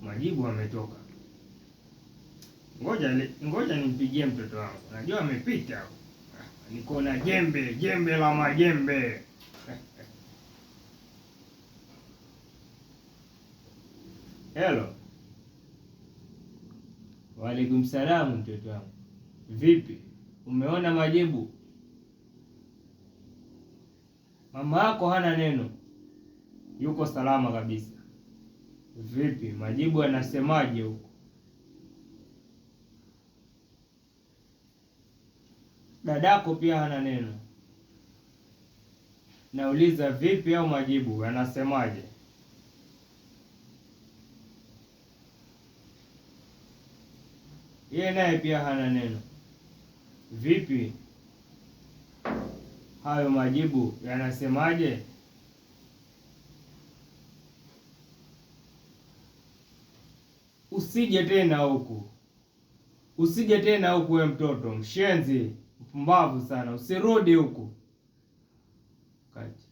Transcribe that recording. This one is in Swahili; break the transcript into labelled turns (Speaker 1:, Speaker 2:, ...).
Speaker 1: Majibu ametoka. Ngoja nimpigie mtoto wangu, najua amepita. Niko na jembe la majembe. Hello. Waalaikum salamu mtoto wangu. Vipi? Umeona majibu? Mama yako hana neno. Yuko salama kabisa. Vipi? Majibu yanasemaje huko? Dadako pia hana neno. Nauliza vipi au majibu yanasemaje? Yeye naye pia hana neno. Vipi? Hayo majibu yanasemaje? Usije tena huku. Usije tena huku we mtoto, mshenzi, mpumbavu sana. Usirudi huku. Kati.